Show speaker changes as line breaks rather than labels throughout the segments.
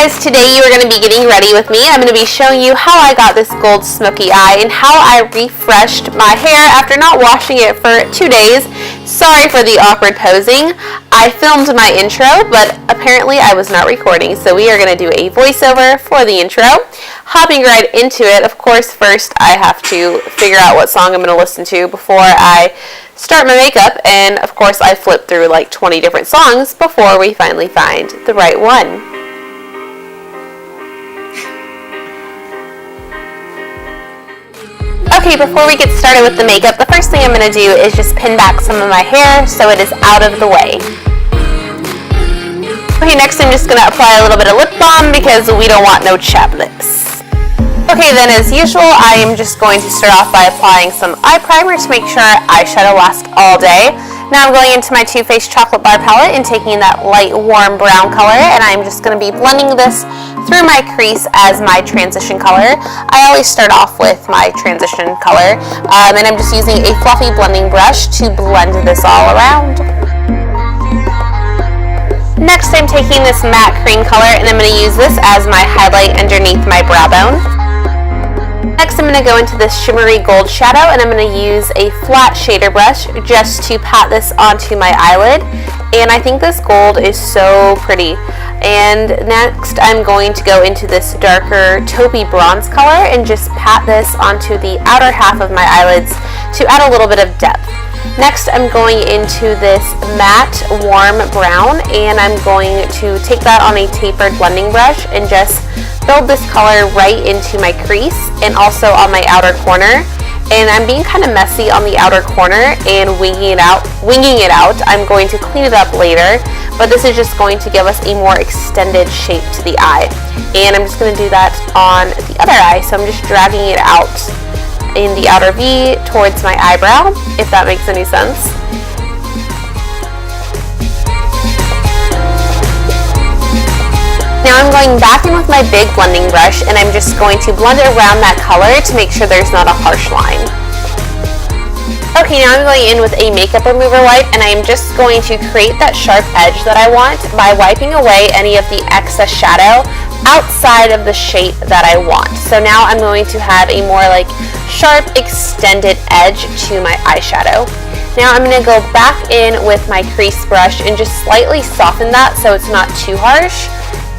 guys, today you are going to be getting ready with me. I'm going to be showing you how I got this gold smoky eye and how I refreshed my hair after not washing it for 2 days. Sorry for the awkward posing. I filmed my intro, but apparently I was not recording, so we are going to do a voiceover for the intro. Hopping right into it, of course, first I have to figure out what song I'm going to listen to before I start my makeup, and of course I flip through like 20 different songs before we finally find the right one. Okay, before we get started with the makeup, the first thing I'm going to do is just pin back some of my hair so it is out of the way. Okay, next I'm just going to apply a little bit of lip balm because we don't want no chapped lips. Okay, then as usual, I am just going to start off by applying some eye primer to make sure eyeshadow lasts all day. Now I'm going into my Too Faced Chocolate Bar palette and taking that light warm brown color, and I'm just going to be blending this through my crease as my transition color. I always start off with my transition color, and I'm just using a fluffy blending brush to blend this all around. Next I'm taking this matte cream color and I'm going to use this as my highlight underneath my brow bone. Next I'm going to go into this shimmery gold shadow and I'm going to use a flat shader brush just to pat this onto my eyelid, and I think this gold is so pretty. And next I'm going to go into this darker taupey bronze color and just pat this onto the outer half of my eyelids to add a little bit of depth. Next I'm going into this matte warm brown and I'm going to take that on a tapered blending brush and just build this color right into my crease and also on my outer corner. And I'm being kind of messy on the outer corner and winging it out. I'm going to clean it up later, but this is just going to give us a more extended shape to the eye. And I'm just going to do that on the other eye, so I'm just dragging it out in the outer V towards my eyebrow, if that makes any sense. Now I'm going back in with my big blending brush and I'm just going to blend it around that color to make sure there's not a harsh line. Okay, now I'm going in with a makeup remover wipe and I'm just going to create that sharp edge that I want by wiping away any of the excess shadow outside of the shape that I want. So now I'm going to have a more like sharp extended edge to my eyeshadow. Now I'm going to go back in with my crease brush and just slightly soften that so it's not too harsh.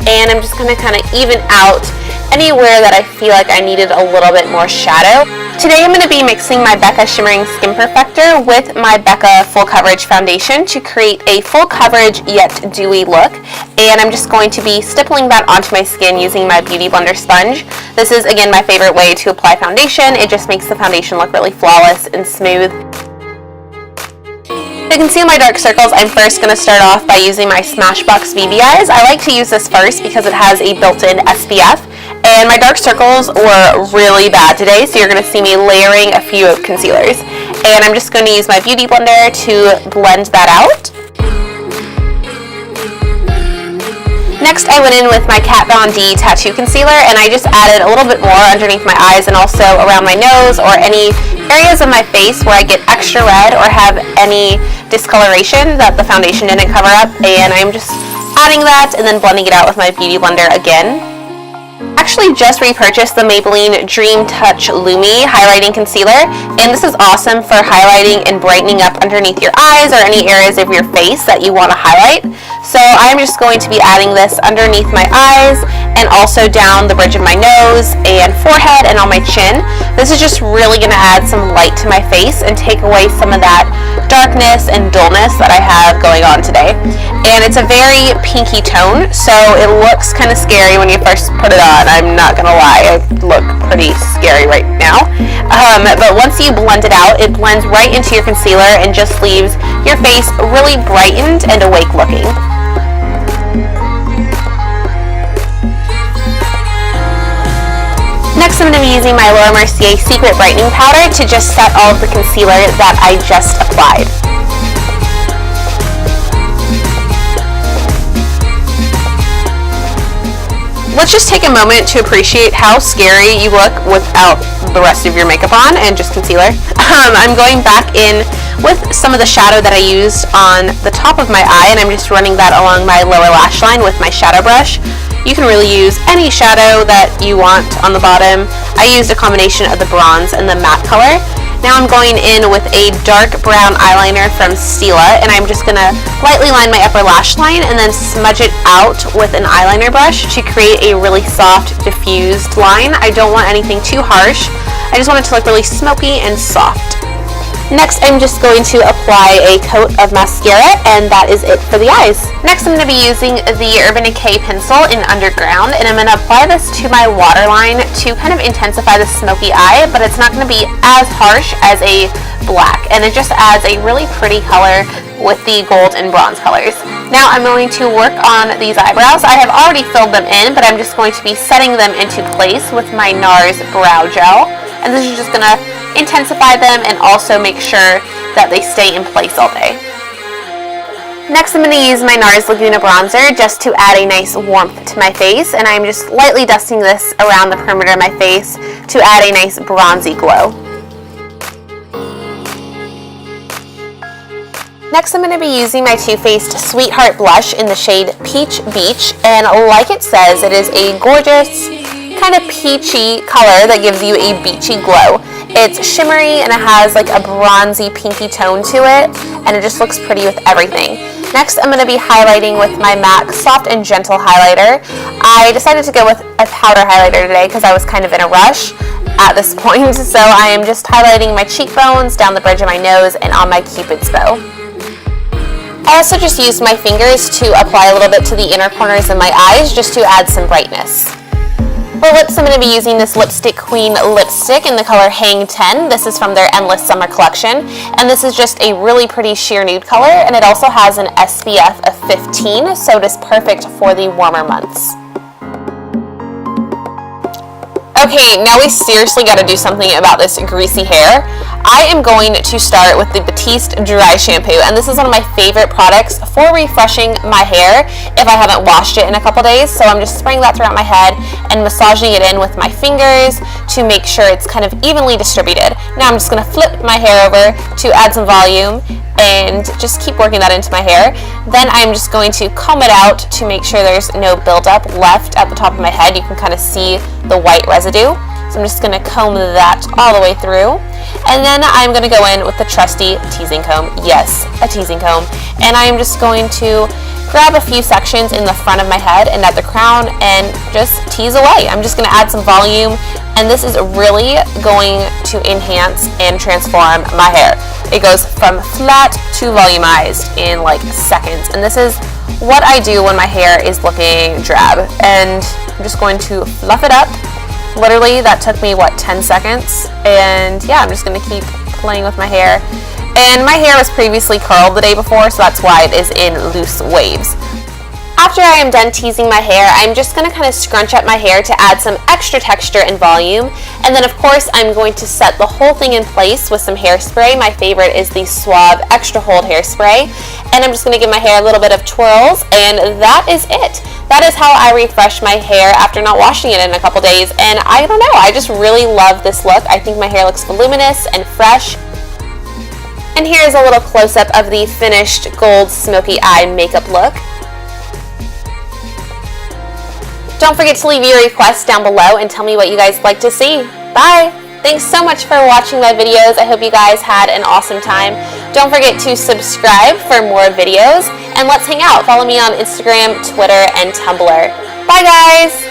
And I'm just going to kind of even out anywhere that I feel like I needed a little bit more shadow. Today I'm going to be mixing my Becca Shimmering Skin Perfector with my Becca Full Coverage Foundation to create a full coverage yet dewy look. And I'm just going to be stippling that onto my skin using my Beauty Blender sponge. This is again my favorite way to apply foundation. It just makes the foundation look really flawless and smooth. To conceal my dark circles, I'm first going to start off by using my Smashbox BB Eyes. I like to use this first because it has a built-in SPF, and my dark circles were really bad today, so you're going to see me layering a few of concealers. And I'm just going to use my Beauty Blender to blend that out. Next, I went in with my Kat Von D Tattoo Concealer, and I just added a little bit more underneath my eyes and also around my nose or any areas of my face where I get extra red or have any discoloration that the foundation didn't cover up, and I'm just adding that and then blending it out with my Beauty Blender again. Actually just repurchased the Maybelline Dream Touch Lumi Highlighting Concealer, and this is awesome for highlighting and brightening up underneath your eyes or any areas of your face that you want to highlight. So I'm just going to be adding this underneath my eyes and also down the bridge of my nose and forehead and on my chin. This is just really going to add some light to my face and take away some of that darkness and dullness that I have going on today. And it's a very pinky tone, so it looks kind of scary when you first put it on. I'm not gonna lie, I look pretty scary right now. But once you blend it out, it blends right into your concealer and just leaves your face really brightened and awake looking. Next I'm going to be using my Laura Mercier Secret Brightening Powder to just set all of the concealer that I just applied. Let's just take a moment to appreciate how scary you look without the rest of your makeup on and just concealer. I'm going back in with some of the shadow that I used on the top of my eye, and I'm just running that along my lower lash line with my shadow brush. You can really use any shadow that you want on the bottom. I used a combination of the bronze and the matte color. Now I'm going in with a dark brown eyeliner from Stila, and I'm just going to lightly line my upper lash line and then smudge it out with an eyeliner brush to create a really soft, diffused line. I don't want anything too harsh. I just want it to look really smoky and soft. Next, I'm just going to apply a coat of mascara, and that is it for the eyes. Next, I'm going to be using the Urban Decay pencil in Underground, and I'm going to apply this to my waterline to kind of intensify the smoky eye, but it's not going to be as harsh as a black, and it just adds a really pretty color with the gold and bronze colors. Now I'm going to work on these eyebrows. I have already filled them in, but I'm just going to be setting them into place with my Nars brow gel, and this is just going to intensify them and also make sure that they stay in place all day. Next, I'm going to use my Nars Laguna bronzer just to add a nice warmth to my face, and I'm just lightly dusting this around the perimeter of my face to add a nice bronzy glow. Next, I'm going to be using my Too Faced Sweetheart blush in the shade Peach Beach, and like it says, it is a gorgeous kind of peachy color that gives you a beachy glow. It's shimmery and it has like a bronzy pinky tone to it, and it just looks pretty with everything. Next, I'm going to be highlighting with my MAC Soft and Gentle highlighter. I decided to go with a powder highlighter today because I was kind of in a rush at this point, so I am just highlighting my cheekbones, down the bridge of my nose, and on my Cupid's bow. I also just used my fingers to apply a little bit to the inner corners of my eyes just to add some brightness. For lips, I'm going to be using this Lipstick Queen lipstick in the color Hang 10. This is from their Endless Summer collection, and this is just a really pretty sheer nude color, and it also has an SPF of 15, so it is perfect for the warmer months. Okay, now we seriously got to do something about this greasy hair. I am going to start with the Batiste Dry Shampoo, and this is one of my favorite products for refreshing my hair if I haven't washed it in a couple days. So I'm just spraying that throughout my head and massaging it in with my fingers to make sure it's kind of evenly distributed. Now I'm just going to flip my hair over to add some volume and just keep working that into my hair. Then I'm just going to comb it out to make sure there's no buildup left at the top of my head. You can kind of see the white residue. So I'm just going to comb that all the way through. And then I'm going to go in with the trusty teasing comb. Yes, a teasing comb. And I'm just going to grab a few sections in the front of my head and at the crown and just tease away. I'm just going to add some volume, and this is really going to enhance and transform my hair. It goes from flat to volumized in like seconds, and this is what I do when my hair is looking drab. And I'm just going to fluff it up. Literally, that took me, 10 seconds? And yeah, I'm just going to keep playing with my hair. And my hair was previously curled the day before, so that's why it is in loose waves. After I am done teasing my hair, I'm just going to kind of scrunch up my hair to add some extra texture and volume. And then of course, I'm going to set the whole thing in place with some hairspray. My favorite is the Suave Extra Hold Hairspray. And I'm just going to give my hair a little bit of twirls, and that is it. That is how I refresh my hair after not washing it in a couple days. And I don't know, I just really love this look. I think my hair looks voluminous and fresh. And here's a little close-up of the finished gold smoky eye makeup look. Don't forget to leave your requests down below and tell me what you guys like to see. Bye! Thanks so much for watching my videos. I hope you guys had an awesome time. Don't forget to subscribe for more videos, and let's hang out. Follow me on Instagram, Twitter, and Tumblr. Bye guys!